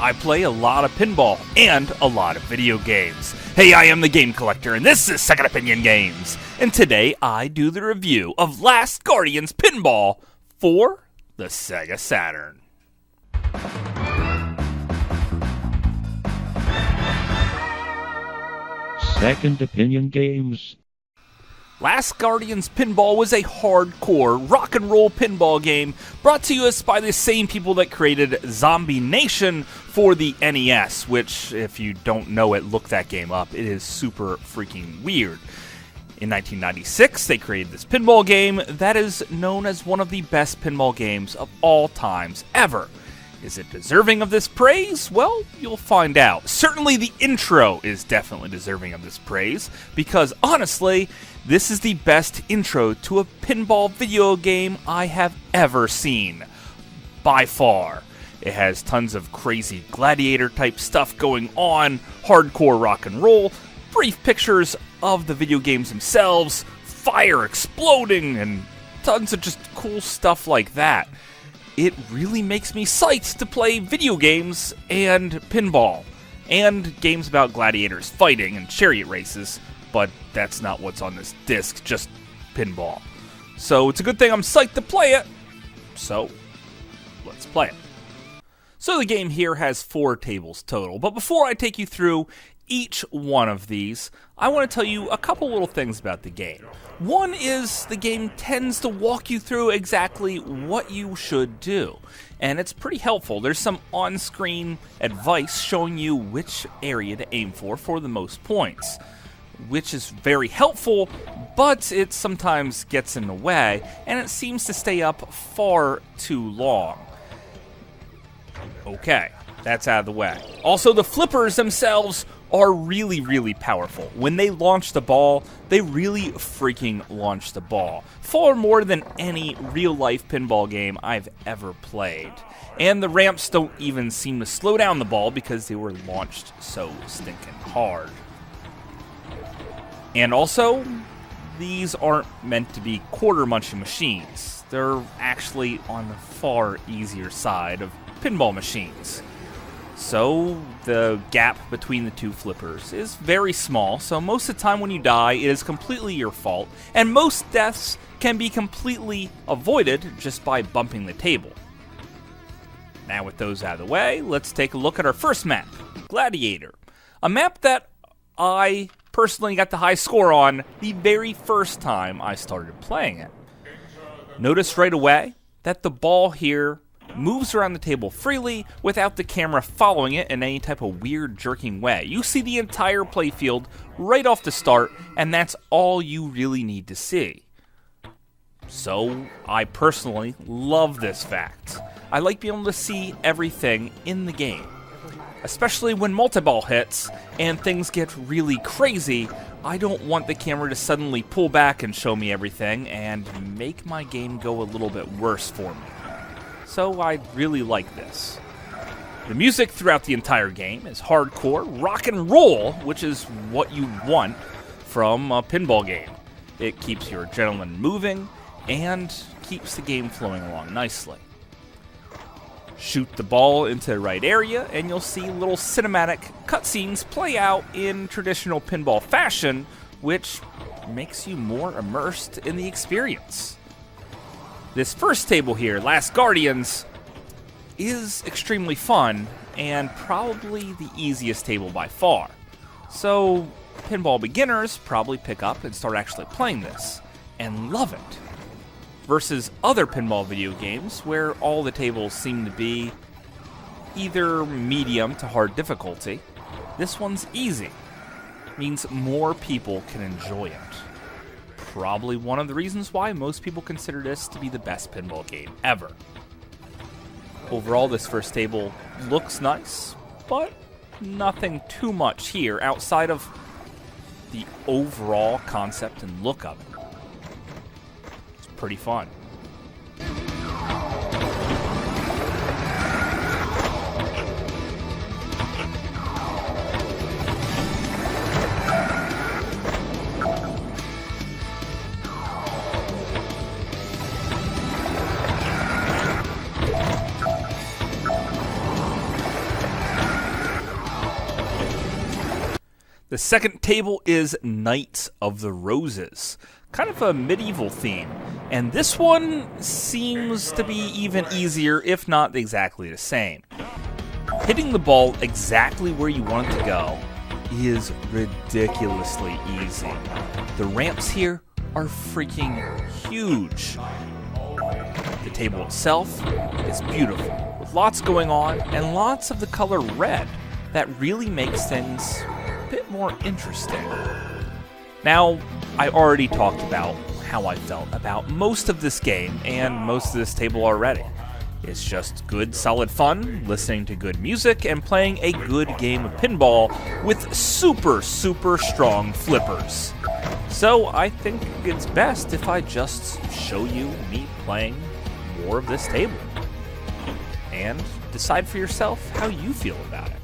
I play a lot of pinball and a lot of video games. Hey, I am the Game Collector, and this is Second Opinion Games. And today I do the review of Last Guardian's Pinball for the Sega Saturn. Second Opinion Games. Last Guardian's Pinball was a hardcore rock and roll pinball game brought to us by the same people that created Zombie Nation for the NES, which, if you don't know it, look that game up. It is super freaking weird. In 1996, they created this pinball game that is known as one of the best pinball games of all times ever. Is it deserving of this praise? Well, you'll find out. Certainly the intro is definitely deserving of this praise, because honestly, this is the best intro to a pinball video game I have ever seen. By far. It has tons of crazy Gladiator type stuff going on, hardcore rock and roll, brief pictures of the video games themselves, fire exploding, and tons of just cool stuff like that. It really makes me psyched to play video games and pinball, and games about gladiators fighting and chariot races, but that's not what's on this disc, just pinball. So it's a good thing I'm psyched to play it, so let's play it. So the game here has 4 tables total, but before I take you through each one of these, I want to tell you a couple little things about the game. One is the game tends to walk you through exactly what you should do, and it's pretty helpful. There's some on-screen advice showing you which area to aim for the most points, which is very helpful, but it sometimes gets in the way, and it seems to stay up far too long. Okay, that's out of the way. Also, the flippers themselves are really powerful. When they launch the ball, they really freaking launch the ball. Far more than any real-life pinball game I've ever played. And the ramps don't even seem to slow down the ball because they were launched so stinking hard. And also, these aren't meant to be quarter-munching machines. They're actually on the far easier side of pinball machines. So the gap between the two flippers is very small, so most of the time when you die, it is completely your fault, and most deaths can be completely avoided just by bumping the table. Now with those out of the way, let's take a look at our first map, Gladiator. A map that I personally got the high score on the very first time I started playing it. Notice right away that the ball here moves around the table freely without the camera following it in any type of weird jerking way. You see the entire playfield right off the start, and that's all you really need to see. So, I personally love this fact. I like being able to see everything in the game. Especially when multi-ball hits and things get really crazy, I don't want the camera to suddenly pull back and show me everything and make my game go a little bit worse for me. So I really like this. The music throughout the entire game is hardcore rock and roll, which is what you want from a pinball game. It keeps your adrenaline moving and keeps the game flowing along nicely. Shoot the ball into the right area and you'll see little cinematic cutscenes play out in traditional pinball fashion, which makes you more immersed in the experience. This first table here, Last Guardians, is extremely fun and probably the easiest table by far. So, pinball beginners probably pick up and start actually playing this and love it. Versus other pinball video games where all the tables seem to be either medium to hard difficulty, this one's easy. Means more people can enjoy it. Probably one of the reasons why most people consider this to be the best pinball game ever. Overall, this first table looks nice, but nothing too much here outside of the overall concept and look of it. It's pretty fun. The second table is Knights of the Roses. Kind of a medieval theme. And this one seems to be even easier, if not exactly the same. Hitting the ball exactly where you want it to go is ridiculously easy. The ramps here are freaking huge. The table itself is beautiful, with lots going on and lots of the color red that really makes things a bit more interesting. Now, I already talked about how I felt about most of this game and most of this table already. It's just good, solid fun, listening to good music, and playing a good game of pinball with super, super strong flippers. So I think it's best if I just show you me playing more of this table. And decide for yourself how you feel about it.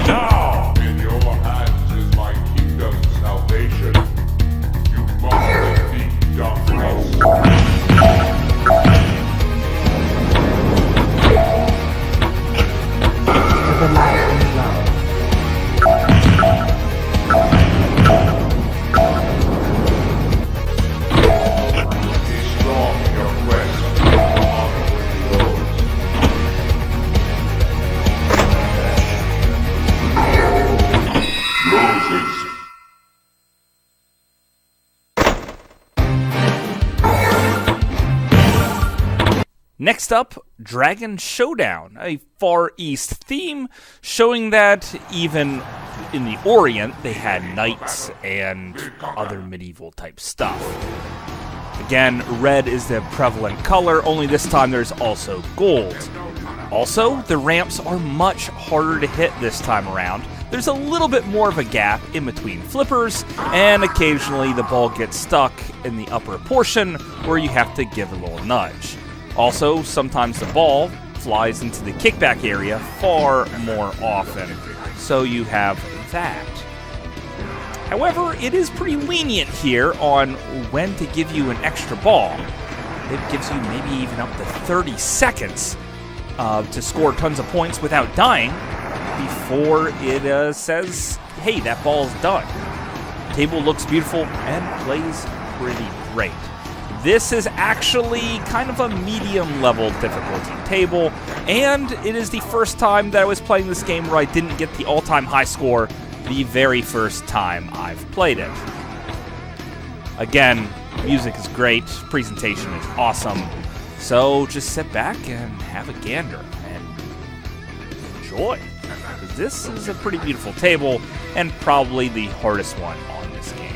Now, in your hands is my kingdom's salvation. You must defeat darkness. Next up, Dragon Showdown, a Far East theme showing that even in the Orient they had knights and other medieval type stuff. Again, red is the prevalent color, only this time there's also gold. Also, the ramps are much harder to hit this time around. There's a little bit more of a gap in between flippers, and occasionally the ball gets stuck in the upper portion where you have to give a little nudge. Also, sometimes the ball flies into the kickback area far more often, so you have that. However, it is pretty lenient here on when to give you an extra ball. It gives you maybe even up to 30 seconds to score tons of points without dying before it says, hey, that ball's done. The table looks beautiful and plays pretty great. This is actually kind of a medium-level difficulty table, and it is the first time that I was playing this game where I didn't get the all-time high score the very first time I've played it. Again, music is great, presentation is awesome, so just sit back and have a gander and enjoy. This is a pretty beautiful table, and probably the hardest one on this game.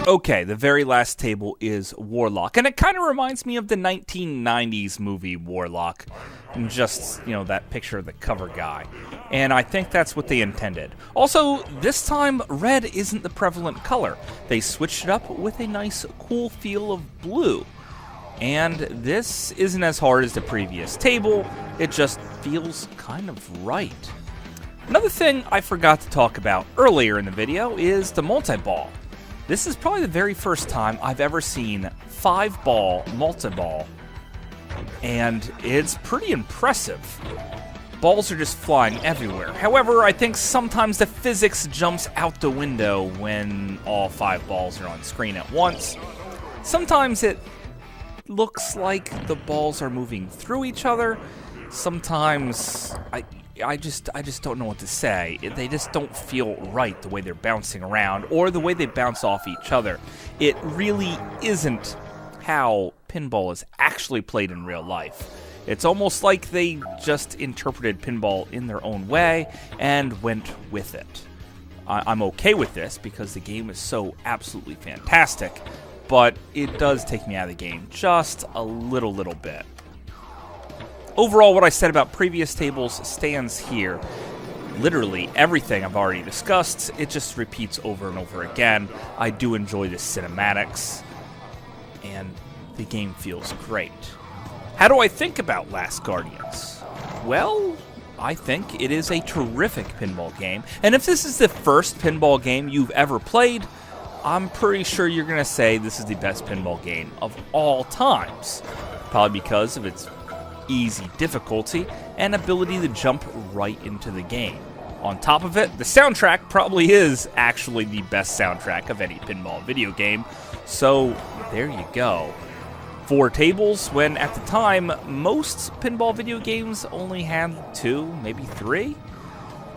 Okay, the very last table is Warlock, and it kind of reminds me of the 1990s movie Warlock, and just, that picture of the cover guy. And I think that's what they intended. Also, this time, red isn't the prevalent color. They switched it up with a nice, cool feel of blue. And this isn't as hard as the previous table, it just feels kind of right. Another thing I forgot to talk about earlier in the video is the multi-ball. This is probably the very first time I've ever seen 5-ball multi-ball, and it's pretty impressive. Balls are just flying everywhere. However, I think sometimes the physics jumps out the window when all 5 balls are on screen at once. Sometimes it looks like the balls are moving through each other. Sometimes I just don't know what to say. They just don't feel right the way they're bouncing around or the way they bounce off each other. It really isn't how pinball is actually played in real life. It's almost like they just interpreted pinball in their own way and went with it. I'm okay with this because the game is so absolutely fantastic, but it does take me out of the game just a little bit. Overall, what I said about previous tables stands here. Literally everything I've already discussed, it just repeats over and over again. I do enjoy the cinematics, and the game feels great. How do I think about Last Guardians? Well, I think it is a terrific pinball game, and if this is the first pinball game you've ever played, I'm pretty sure you're going to say this is the best pinball game of all times. Probably because of its easy difficulty and ability to jump right into the game. On top of it, the soundtrack probably is actually the best soundtrack of any pinball video game, so there you go. 4 tables, when at the time, most pinball video games only had 2, maybe 3.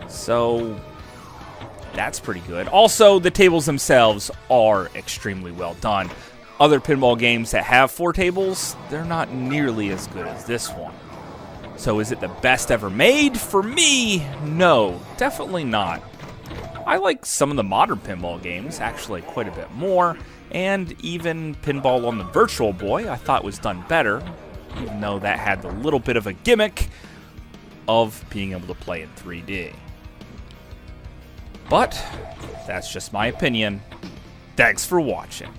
So that's pretty good. Also, the tables themselves are extremely well done. Other pinball games that have 4 tables, they're not nearly as good as this one. So is it the best ever made? For me, no, definitely not. I like some of the modern pinball games, actually quite a bit more, and even Pinball on the Virtual Boy I thought was done better, even though that had the little bit of a gimmick of being able to play in 3D. But that's just my opinion. Thanks for watching.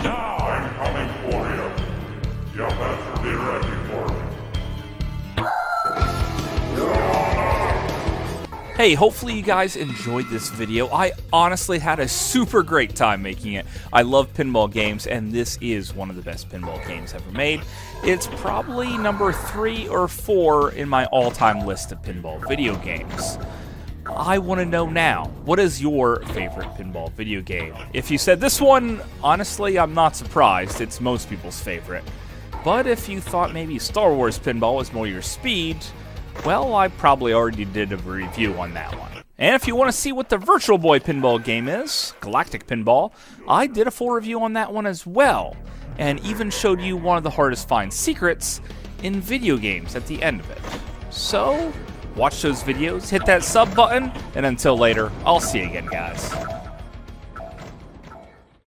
Now I'm coming for you. You'll better be ready for me. Hey, hopefully you guys enjoyed this video. I honestly had a super great time making it. I love pinball games, and this is one of the best pinball games ever made. It's probably number 3 or 4 in my all-time list of pinball video games. I want to know now, what is your favorite pinball video game? If you said this one, honestly, I'm not surprised. It's most people's favorite. But if you thought maybe Star Wars pinball was more your speed, well, I probably already did a review on that one. And if you want to see what the Virtual Boy pinball game is, Galactic Pinball, I did a full review on that one as well, and even showed you one of the hardest to find secrets in video games at the end of it. So, watch those videos, hit that sub button, and until later, I'll see you again, guys.